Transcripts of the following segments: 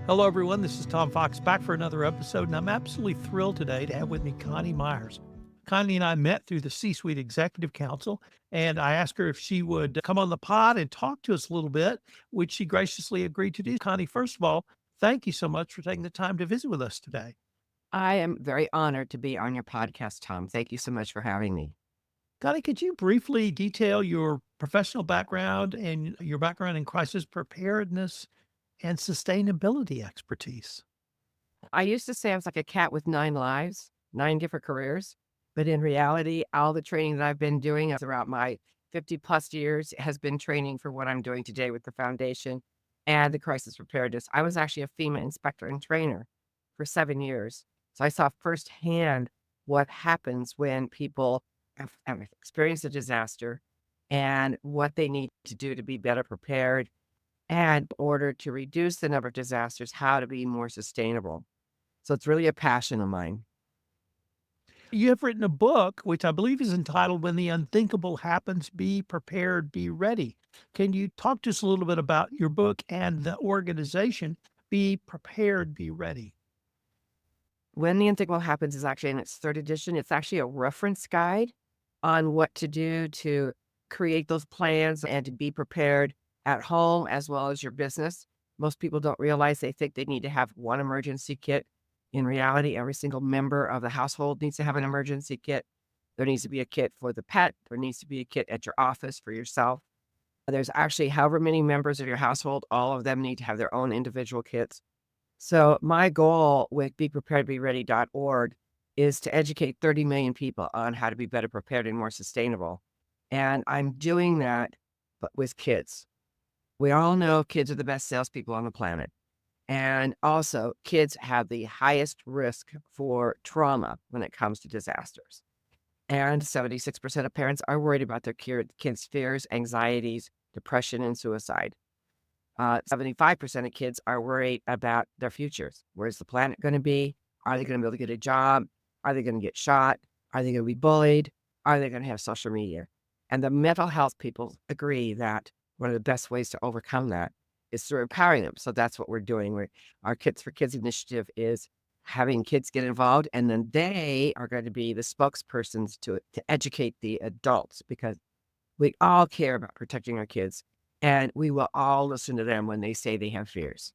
Hello, everyone. This is Tom Fox back for another episode, and I'm absolutely thrilled today to have with me Coni Meyers. Connie and I met through the C Suite Executive Council, and I asked her if she would come on the pod and talk to us a little bit, which she graciously agreed to do. Connie, first of all, thank you so much for taking the time to visit with us today. I am very honored to be on your podcast, Tom. Thank you so much for having me. Connie, could you briefly detail your professional background and your background in crisis preparedness and sustainability expertise? I used to say I was like a cat with 9 lives, 9 different careers. But in reality, all the training that I've been doing throughout my 50 plus years has been training for what I'm doing today with the foundation and the crisis preparedness. I was actually a FEMA inspector and trainer for 7 years. So I saw firsthand what happens when people have experienced a disaster and what they need to do to be better prepared and in order to reduce the number of disasters, how to be more sustainable. So it's really a passion of mine. You have written a book, which I believe is entitled When the Unthinkable Happens, Be Prepared, Be Ready. Can you talk to us a little bit about your book and the organization, Be Prepared, Be Ready? When the Unthinkable Happens is actually in its third edition. It's actually a reference guide on what to do to create those plans and to be prepared at home as well as your business. Most people don't realize they think they need to have one emergency kit. In reality, every single member of the household needs to have an emergency kit. There needs to be a kit for the pet. There needs to be a kit at your office for yourself. There's actually however many members of your household, all of them need to have their own individual kits. So my goal with bepreparedbeready.org is to educate 30 million people on how to be better prepared and more sustainable. And I'm doing that but with kids. We all know kids are the best salespeople on the planet. And also, kids have the highest risk for trauma when it comes to disasters. And 76% of parents are worried about their kids' fears, anxieties, depression, and suicide. 75% of kids are worried about their futures. Where's the planet going to be? Are they going to be able to get a job? Are they going to get shot? Are they going to be bullied? Are they going to have social media? And the mental health people agree that one of the best ways to overcome that is through empowering them. So that's what we're doing. Our Kids for Kids initiative is having kids get involved, and then they are going to be the spokespersons to educate the adults, because we all care about protecting our kids, and we will all listen to them when they say they have fears.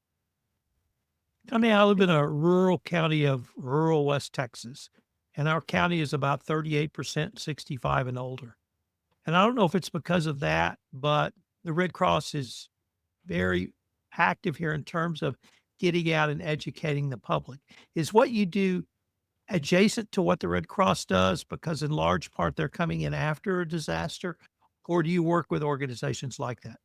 I mean, I live in a rural county of rural West Texas, and our county is about 38% 65 and older. And I don't know if it's because of that, but the Red Cross is very active here in terms of getting out and educating the public. Is what you do adjacent to what the Red Cross does because in large part they're coming in after a disaster, or do you work with organizations like that?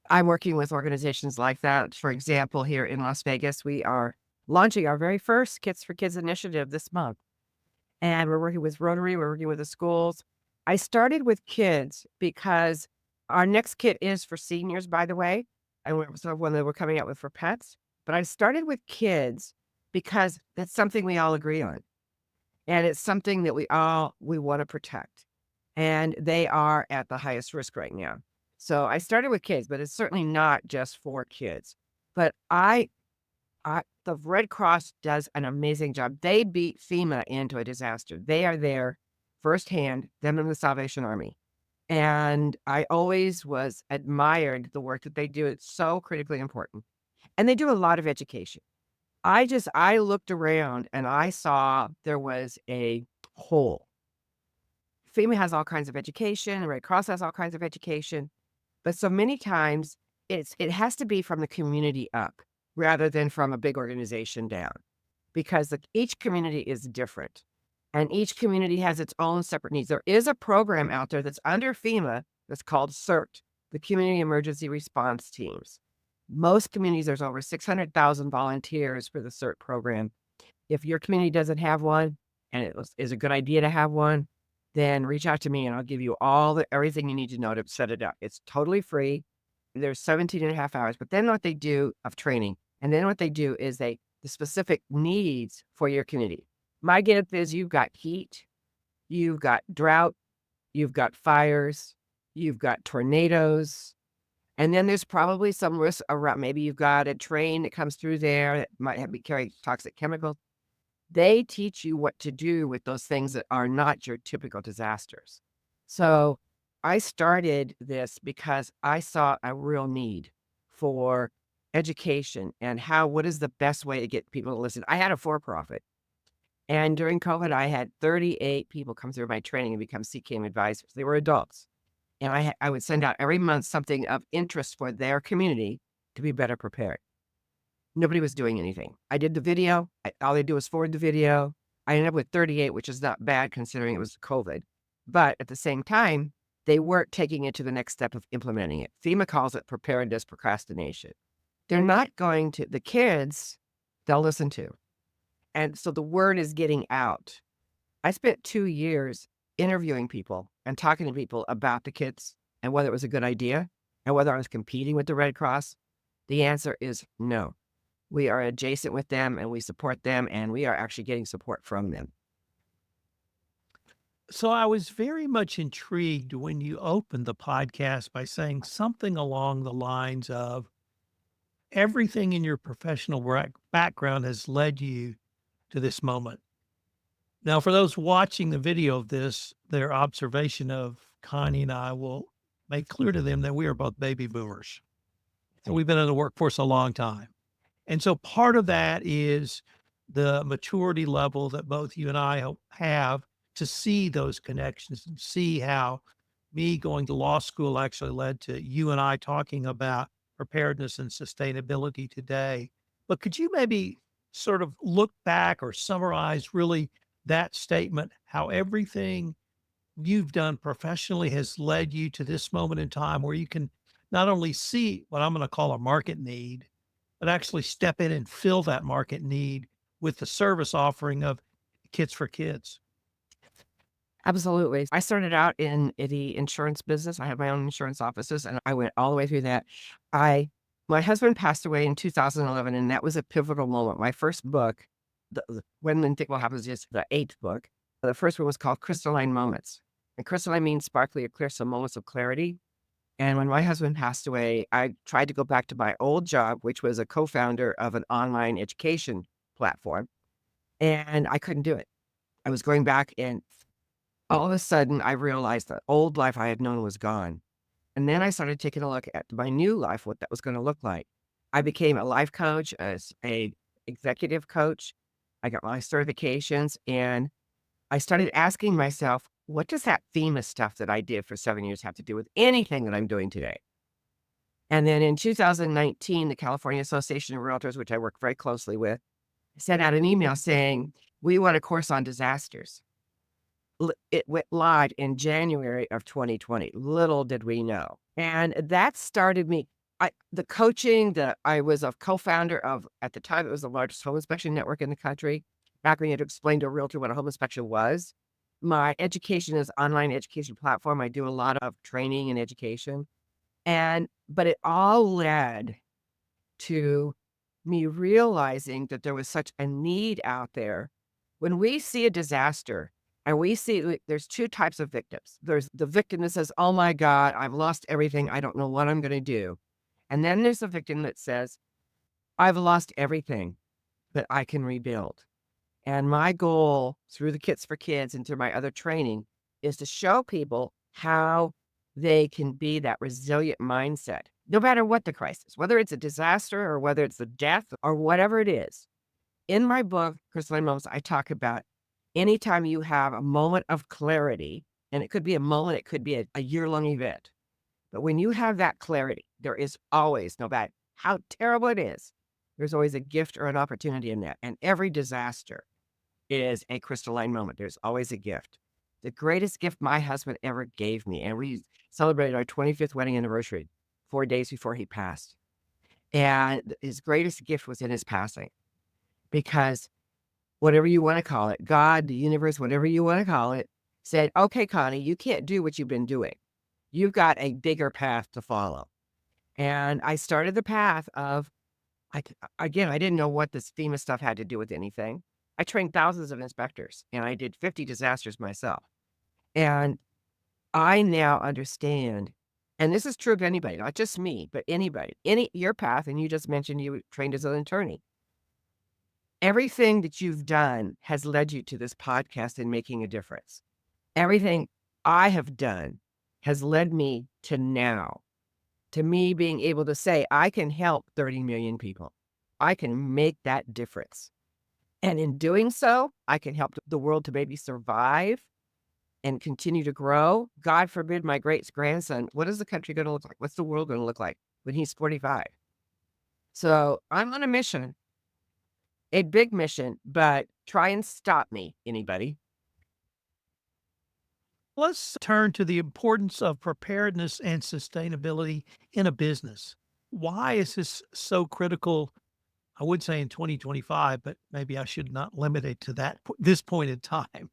I'm working with organizations like that. For example, here in Las Vegas, we are launching our very first Kids for Kids initiative this month. And we're working with Rotary, we're working with the schools. I started with kids because our next kit is for seniors, by the way. And so one that we're coming out with for pets. But I started with kids because that's something we all agree on. And it's something that we want to protect. And they are at the highest risk right now. So I started with kids, but it's certainly not just for kids. But the Red Cross does an amazing job. They beat FEMA into a disaster. They are there firsthand, them and the Salvation Army. And I always was admired the work that they do. It's so critically important. And they do a lot of education. I looked around and I saw there was a hole. FEMA has all kinds of education, the Red Cross has all kinds of education, but so many times it has to be from the community up rather than from a big organization down, because each community is different and each community has its own separate needs. There is a program out there that's under FEMA that's called CERT, the Community Emergency Response Teams. Most communities, there's over 600,000 volunteers for the CERT program. If your community doesn't have one and is a good idea to have one, then reach out to me and I'll give you everything you need to know to set it up. It's totally free. There's 17 and a half hours, but then what they do of training, and then what they do is the specific needs for your community. My guess is you've got heat, you've got drought, you've got fires, you've got tornadoes, And then there's probably some risk around. Maybe you've got a train that comes through there that might have be carrying toxic chemicals. They teach you what to do with those things that are not your typical disasters. So I started this because I saw a real need for education and what is the best way to get people to listen. I had a for-profit. And during COVID, I had 38 people come through my training and become CKM advisors. They were adults. And I would send out every month something of interest for their community to be better prepared. Nobody was doing anything. I did the video. All they do is forward the video. I ended up with 38, which is not bad considering it was COVID. But at the same time, they weren't taking it to the next step of implementing it. FEMA calls it preparedness procrastination. They're not going to, the kids, they'll listen to. And so the word is getting out. I spent 2 years interviewing people and talking to people about the kits and whether it was a good idea and whether I was competing with the Red Cross. The answer is no. We are adjacent with them and we support them and we are actually getting support from them. So I was very much intrigued when you opened the podcast by saying something along the lines of everything in your professional background has led you to this moment. Now, for those watching the video of this, their observation of Connie and I will make clear to them that we are both baby boomers. So we've been in the workforce a long time. And so part of that is the maturity level that both you and I have to see those connections and see how me going to law school actually led to you and I talking about preparedness and sustainability today. But could you maybe sort of look back or summarize really that statement, how everything you've done professionally has led you to this moment in time where you can not only see what I'm going to call a market need, but actually step in and fill that market need with the service offering of Kits for Kids. Absolutely. I started out in the insurance business. I had my own insurance offices and I went all the way through that. My husband passed away in 2011 and that was a pivotal moment. My first book, When and Think Will Happen is just the 8th book. The first one was called Crystalline Moments. And crystalline means sparkly or clear, so moments of clarity. And when my husband passed away, I tried to go back to my old job, which was a co-founder of an online education platform. And I couldn't do it. I was going back and all of a sudden I realized the old life I had known was gone. And then I started taking a look at my new life, what that was going to look like. I became a life coach, as a executive coach. I got my certifications and I started asking myself, what does that FEMA stuff that I did for 7 years have to do with anything that I'm doing today? And then in 2019, the California Association of Realtors, which I work very closely with, sent out an email saying, we want a course on disasters. It went live in January of 2020. Little did we know. And that started me. The coaching that I was a co-founder of at the time, it was the largest home inspection network in the country. Back when you had to explain to a realtor what a home inspection was. My education is online education platform. I do a lot of training and education. But it all led to me realizing that there was such a need out there. When we see a disaster and we see there's 2 types of victims. There's the victim that says, oh my God, I've lost everything. I don't know what I'm going to do. And then there's the victim that says, I've lost everything, but I can rebuild. And my goal through the Kits for Kids and through my other training is to show people how they can be that resilient mindset, no matter what the crisis, whether it's a disaster or whether it's a death or whatever it is. In my book, Crystalline Moments, I talk about anytime you have a moment of clarity, and it could be a moment, it could be a year-long event. But when you have that clarity, there is always, no matter how terrible it is, there's always a gift or an opportunity in that. And every disaster is a crystalline moment. There's always a gift. The greatest gift my husband ever gave me, and we celebrated our 25th wedding anniversary 4 days before he passed. And his greatest gift was in his passing, because whatever you want to call it, God, the universe, whatever you want to call it, said, okay, Connie, you can't do what you've been doing. You've got a bigger path to follow. And I started the path of, again, I didn't know what this FEMA stuff had to do with anything. I trained thousands of inspectors and I did 50 disasters myself. And I now understand And this is true of anybody, not just me, but anybody, your path. And you just mentioned you were trained as an attorney. Everything that you've done has led you to this podcast and making a difference. Everything I have done has led me to now, to me being able to say, I can help 30 million people. I can make that difference. And in doing so, I can help the world to maybe survive and continue to grow. God forbid my great grandson, what is the country going to look like? What's the world going to look like when he's 45? So I'm on a mission, a big mission, but try and stop me, anybody. Let's turn to the importance of preparedness and sustainability in a business. Why is this so critical? I would say in 2025, but maybe I should not limit it to this point in time.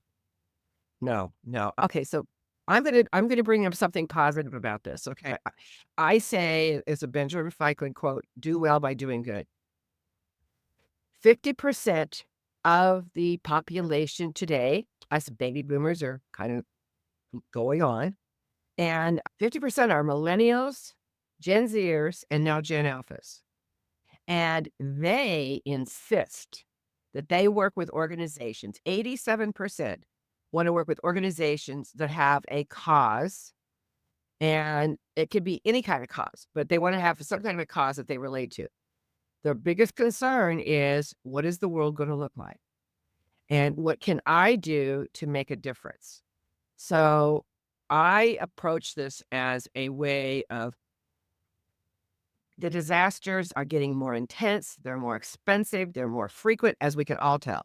No, no. Okay, so I'm gonna bring up something positive about this. Okay, I say it's a Benjamin Franklin quote: "Do well by doing good." 50% of the population today, us baby boomers, are kind of going on, and 50% are millennials, Gen Zers, and now Gen Alphas. And they insist that they work with organizations. 87% want to work with organizations that have a cause, and it could be any kind of cause, but they want to have some kind of a cause that they relate to. Their biggest concern is, what is the world going to look like? And what can I do to make a difference? So I approach this as a way of, the disasters are getting more intense, they're more expensive, they're more frequent, as we can all tell.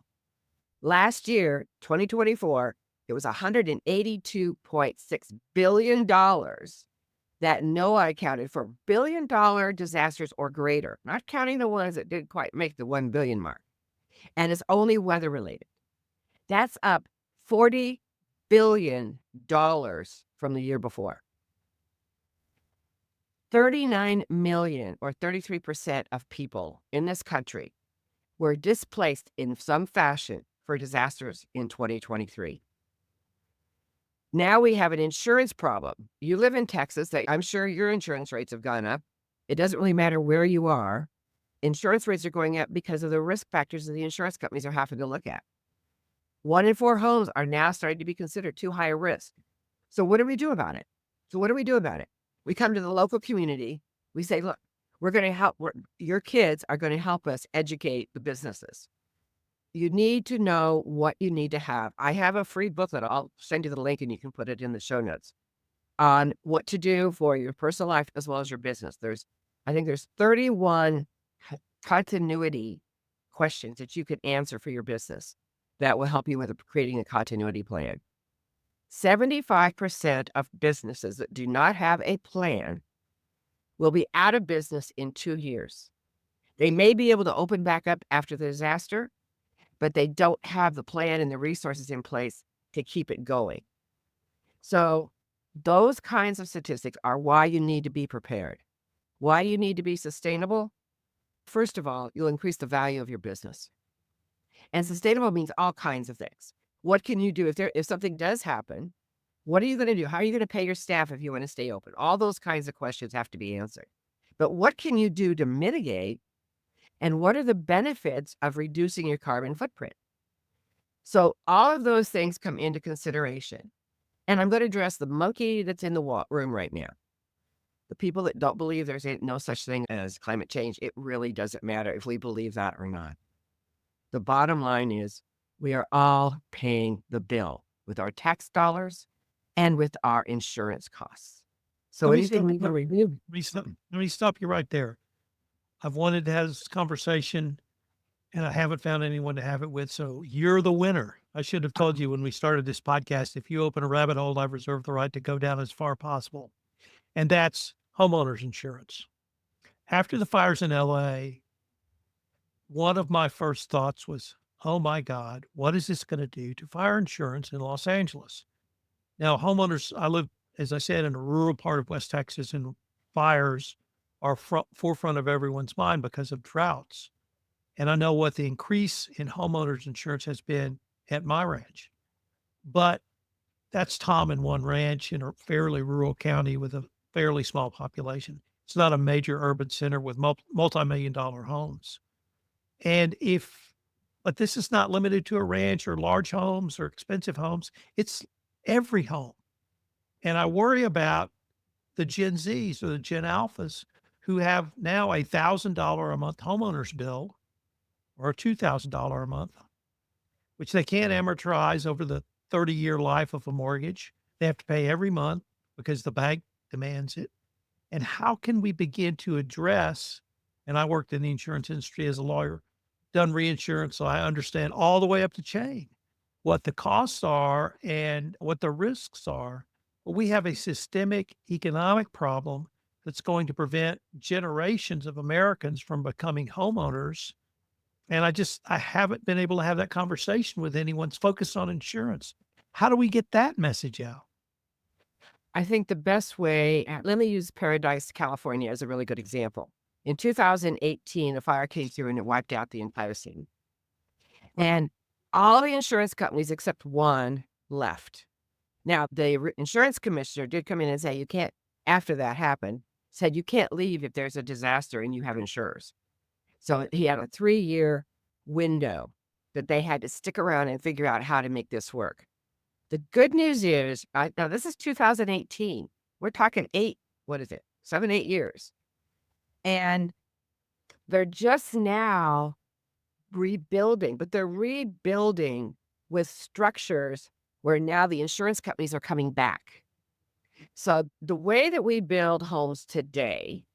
Last year, 2024, it was $182.6 billion that NOAA accounted for billion-dollar disasters or greater, not counting the ones that didn't quite make the 1 billion mark. And it's only weather related. That's up $40 billion from the year before. 39 million, or 33% of people in this country, were displaced in some fashion for disasters in 2023. Now we have an insurance problem. You live in Texas, I'm sure your insurance rates have gone up. It doesn't really matter where you are. Insurance rates are going up because of the risk factors that the insurance companies are having to look at. 1 in 4 homes are now starting to be considered too high a risk. So what do we do about it? We come to the local community. We say, look, we're going to help. Your kids are going to help us educate the businesses. You need to know what you need to have. I have a free booklet. I'll send you the link and you can put it in the show notes on what to do for your personal life as well as your business. I think there's 31 continuity questions that you can answer for your business that will help you with creating a continuity plan. 75% of businesses that do not have a plan will be out of business in 2 years. They may be able to open back up after the disaster, but they don't have the plan and the resources in place to keep it going. So those kinds of statistics are why you need to be prepared. Why you need to be sustainable? First of all, you'll increase the value of your business. And sustainable means all kinds of things. What can you do if something does happen? What are you going to do? How are you going to pay your staff if you want to stay open? All those kinds of questions have to be answered. But what can you do to mitigate? And what are the benefits of reducing your carbon footprint? So all of those things come into consideration. And I'm going to address the monkey that's in the room right now. The people that don't believe there's no such thing as climate change, it really doesn't matter if we believe that or not. The bottom line is, we are all paying the bill with our tax dollars and with our insurance costs. So anything we can review. Let me stop you right there. I've wanted to have this conversation and I haven't found anyone to have it with. So you're the winner. I should have told you when we started this podcast, if you open a rabbit hole, I've reserved the right to go down as far as possible. And that's homeowners insurance. After the fires in LA, one of my first thoughts was, oh my God, what is this going to do to fire insurance in Los Angeles? Now, homeowners, I live, as I said, in a rural part of West Texas, and fires are forefront of everyone's mind because of droughts. And I know what the increase in homeowners insurance has been at my ranch. But that's Tom and one ranch in a fairly rural county with a fairly small population. It's not a major urban center with multi-million dollar homes. And but this is not limited to a ranch or large homes or expensive homes. It's every home. And I worry about the Gen Zs or the Gen Alphas who have now $1,000 a month homeowner's bill or $2,000 a month, which they can't amortize over the 30-year life of a mortgage. They have to pay every month because the bank demands it. And how can we begin to address, and I worked in the insurance industry as a lawyer, done reinsurance, so I understand all the way up the chain what the costs are and what the risks are. But we have a systemic economic problem that's going to prevent generations of Americans from becoming homeowners. And I haven't been able to have that conversation with anyone focused on insurance. How do we get that message out? I think the best way, let me use Paradise, California as a really good example. In 2018, a fire came through and it wiped out the entire city. And all the insurance companies except one left. Now, the insurance commissioner did come in and say, you can't, after that happened, said you can't leave if there's a disaster and you have insurers. So he had a 3-year window that they had to stick around and figure out how to make this work. The good news is, now this is 2018. We're talking 7, 8 years. And they're just now rebuilding, but they're rebuilding with structures where now the insurance companies are coming back. So the way that we build homes today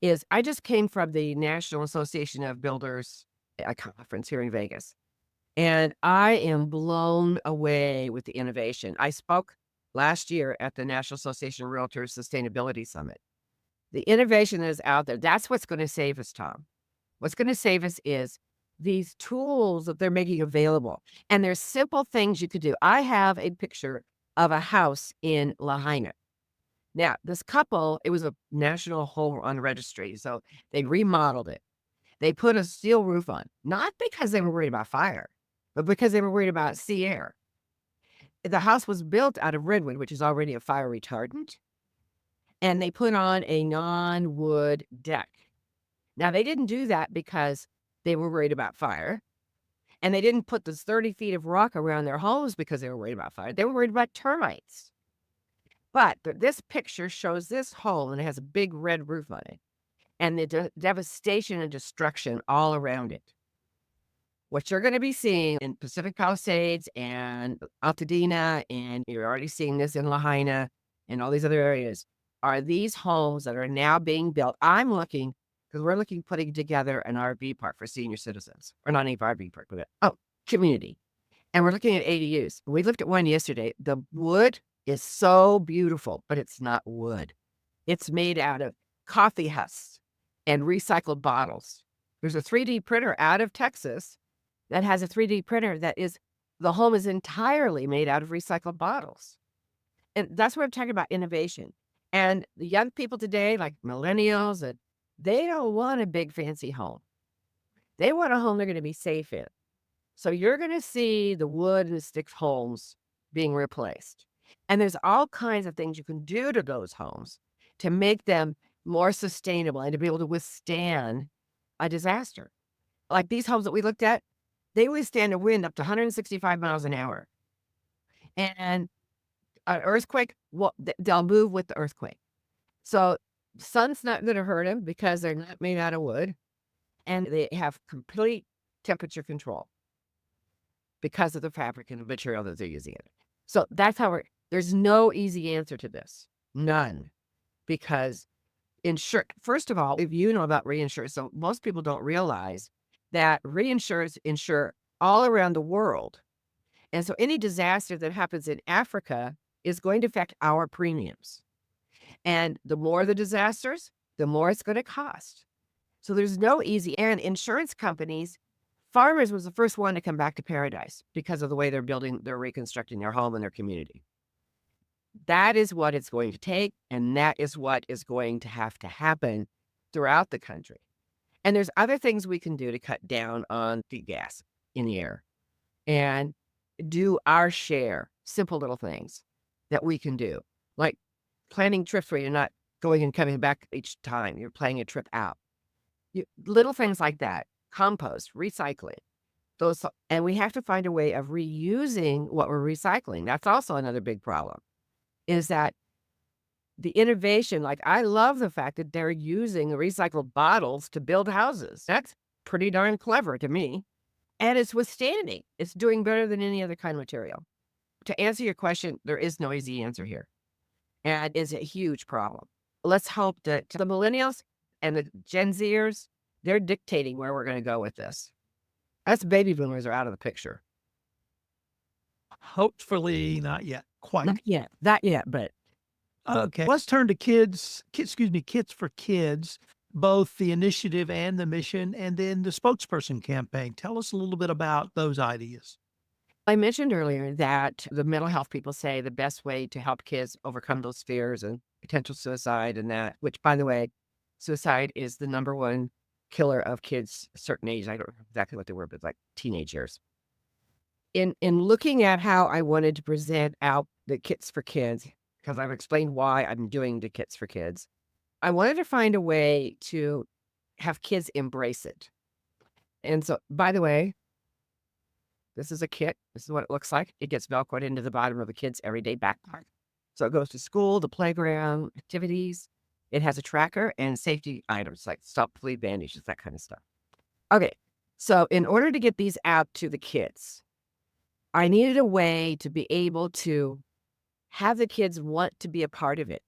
is, I just came from the National Association of Builders, a conference here in Vegas, and I am blown away with the innovation. I spoke last year at the National Association of Realtors Sustainability Summit. The innovation that is out there, that's what's going to save us, Tom. What's going to save us is these tools that they're making available. And there's simple things you could do. I have a picture of a house in Lahaina. Now, this couple, it was a national home on registry, so they remodeled it. They put a steel roof on, not because they were worried about fire, but because they were worried about sea air. The house was built out of redwood, which is already a fire retardant, and they put on a non-wood deck. Now, they didn't do that because they were worried about fire, and they didn't put this 30 feet of rock around their homes because they were worried about fire. They were worried about termites. But this picture shows this home, and it has a big red roof on it, and the devastation and destruction all around it. What you're going to be seeing in Pacific Palisades and Altadena, and you're already seeing this in Lahaina and all these other areas, are these homes that are now being built. I'm looking, because we're putting together an RV park for senior citizens, or not an RV park, but community. And we're looking at ADUs. We looked at one yesterday. The wood is so beautiful, but it's not wood. It's made out of coffee husks and recycled bottles. There's a 3D printer out of Texas that has a 3D printer the home is entirely made out of recycled bottles. And that's what I'm talking about, innovation. And the young people today, like millennials, they don't want a big fancy home. They want a home they're going to be safe in. So you're going to see the wood and the stick homes being replaced. And there's all kinds of things you can do to those homes to make them more sustainable and to be able to withstand a disaster. Like these homes that we looked at, they withstand a wind up to 165 miles an hour. And an earthquake, well, they'll move with the earthquake. So sun's not going to hurt them because they're not made out of wood. And they have complete temperature control because of the fabric and the material that they're using in it. So that's how there's no easy answer to this. None. Because first of all, if you know about reinsurance, so most people don't realize that reinsurers insure all around the world. And so any disaster that happens in Africa is going to affect our premiums. And the more the disasters, the more it's going to cost. So there's no easy, and insurance companies, Farmers was the first one to come back to Paradise because of the way they're reconstructing their home and their community. That is what it's going to take, and that is what is going to have to happen throughout the country. And there's other things we can do to cut down on the gas in the air and do our share, simple little things that we can do, like planning trips where you're not going and coming back each time. You're planning a trip out. Little things like that, compost, recycling, those, and we have to find a way of reusing what we're recycling. That's also another big problem, is that the innovation, like I love the fact that they're using recycled bottles to build houses. That's pretty darn clever to me. And it's withstanding. It's doing better than any other kind of material. To answer your question, there is no easy answer here. And it's a huge problem. Let's hope that the millennials and the Gen Zers, they're dictating where we're going to go with this. Us baby boomers are out of the picture. Hopefully not yet, quite. Not yet, but Okay, let's turn to Kids for Kids, both the initiative and the mission, and then the spokesperson campaign. Tell us a little bit about those ideas. I mentioned earlier that the mental health people say the best way to help kids overcome those fears and potential suicide and that, which by the way, suicide is the number one killer of kids a certain age. I don't know exactly what they were, but like teenage years. In looking at how I wanted to present out the Kits for Kids, because I've explained why I'm doing the Kits for Kids, I wanted to find a way to have kids embrace it. And so, by the way, this is a kit. This is what it looks like. It gets Velcroed into the bottom of a kid's everyday backpack. So it goes to school, the playground, activities. It has a tracker and safety items like stop bleed bandages, that kind of stuff. Okay, so in order to get these out to the kids, I needed a way to be able to have the kids want to be a part of it.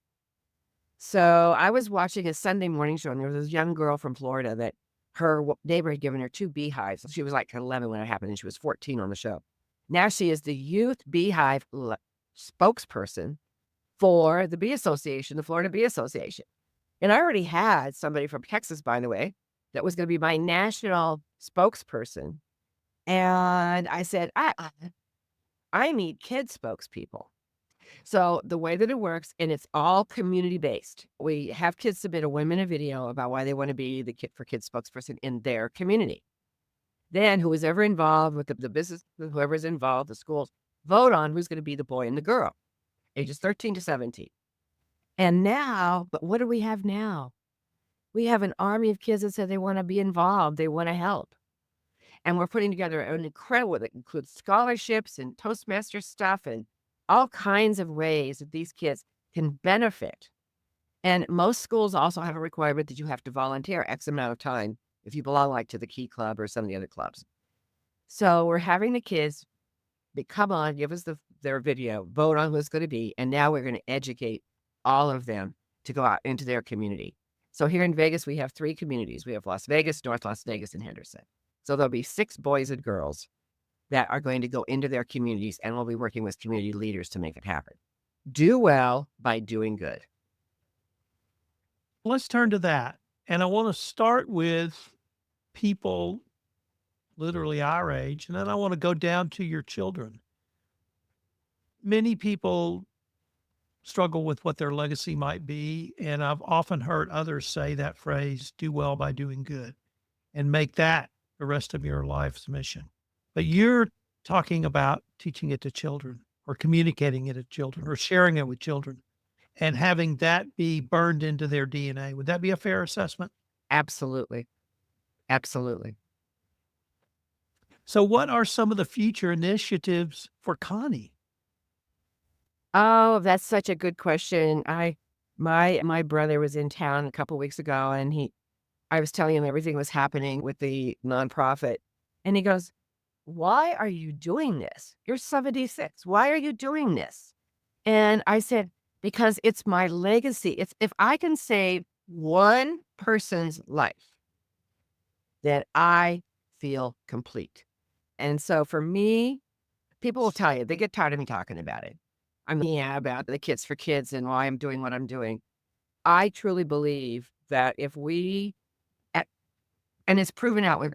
So I was watching a Sunday morning show, and there was this young girl from Florida that her neighbor had given her 2 beehives. She was like 11 when it happened, and she was 14 on the show. Now she is the youth beehive spokesperson for the Bee Association, the Florida Bee Association. And I already had somebody from Texas, by the way, that was going to be my national spokesperson. And I said, I need kid spokespeople. So the way that it works, and it's all community based. We have kids submit a 1-minute video about why they want to be the Kit for Kids spokesperson in their community. Then who is ever involved with the business, whoever's involved, the schools, vote on who's going to be the boy and the girl, ages 13 to 17. And now, but what do we have now? We have an army of kids that said they want to be involved. They want to help. And we're putting together an incredible, that includes scholarships and Toastmaster stuff and all kinds of ways that these kids can benefit. And most schools also have a requirement that you have to volunteer X amount of time if you belong like to the Key Club or some of the other clubs. So we're having the kids come on, give us their video, vote on who's going to be, and now we're going to educate all of them to go out into their community. So here in Vegas, we have 3 communities. We have Las Vegas, North Las Vegas, and Henderson. So there'll be 6 boys and girls that are going to go into their communities, and we'll be working with community leaders to make it happen. Do well by doing good. Let's turn to that. And I want to start with people literally our age, and then I want to go down to your children. Many people struggle with what their legacy might be, and I've often heard others say that phrase, do well by doing good, and make that the rest of your life's mission. But you're talking about teaching it to children or communicating it to children or sharing it with children and having that be burned into their DNA. Would that be a fair assessment? Absolutely. Absolutely. So what are some of the future initiatives for Connie? Oh, that's such a good question. My brother was in town a couple weeks ago, and I was telling him everything was happening with the nonprofit, and he goes, "Why are you doing this? You're 76. Why are you doing this?" And I said, "Because it's my legacy. It's if I can save one person's life, then I feel complete." And so for me, people will tell you, they get tired of me talking about it. I mean, yeah, about the Kids for Kids and why I'm doing what I'm doing. I truly believe that if we, and it's proven out with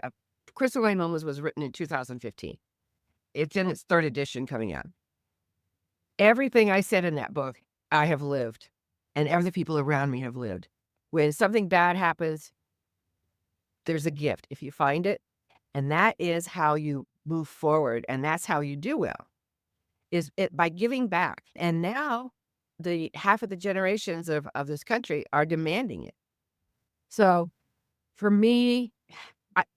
Crystal Lane Moments was written in 2015. It's in its 3rd edition coming out. Everything I said in that book, I have lived, and other people around me have lived. When something bad happens, there's a gift if you find it, and that is how you move forward, and that's how you do well, is it by giving back. And now the half of the generations of this country are demanding it. So for me,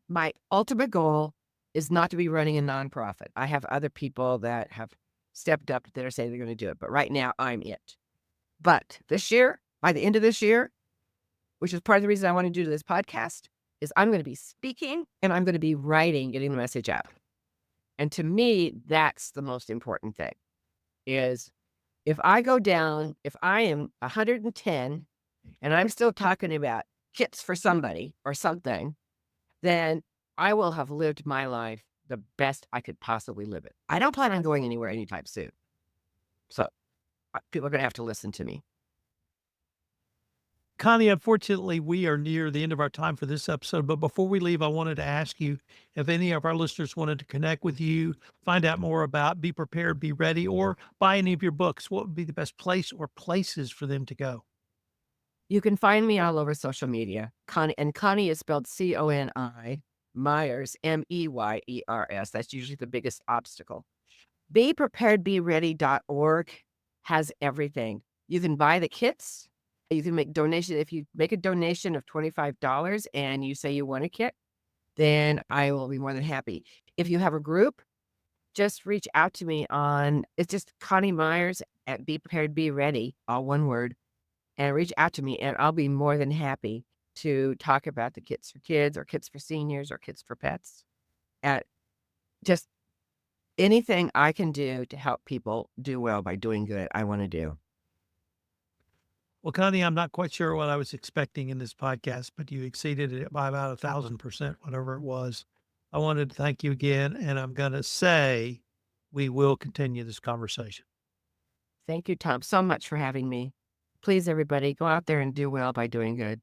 my ultimate goal is not to be running a nonprofit. I have other people that have stepped up that are saying they're going to do it. But right now, I'm it. But this year, by the end of this year, which is part of the reason I want to do this podcast, is I'm going to be speaking and I'm going to be writing, getting the message out. And to me, that's the most important thing is if I go down, if I am 110 and I'm still talking about kits for somebody or something, then I will have lived my life the best I could possibly live it. I don't plan on going anywhere anytime soon. So people are going to have to listen to me. Connie, unfortunately, we are near the end of our time for this episode. But before we leave, I wanted to ask you if any of our listeners wanted to connect with you, find out more about Be Prepared, Be Ready, or buy any of your books, what would be the best place or places for them to go? You can find me all over social media. Connie, and Connie is spelled Coni, Meyers, Meyers. That's usually the biggest obstacle. BePreparedBeReady.org has everything. You can buy the kits. You can make donation. If you make a donation of $25 and you say you want a kit, then I will be more than happy. If you have a group, just reach out to me on, it's just Coni Meyers at Be Prepared, Be Ready, all one word, and reach out to me and I'll be more than happy to talk about the kits for kids or kits for seniors or kits for pets. At just anything I can do to help people do well by doing good, I want to do. Well, Connie, I'm not quite sure what I was expecting in this podcast, but you exceeded it by about 1,000%, whatever it was. I wanted to thank you again, and I'm going to say we will continue this conversation. Thank you, Tom, so much for having me. Please, everybody, go out there and do well by doing good.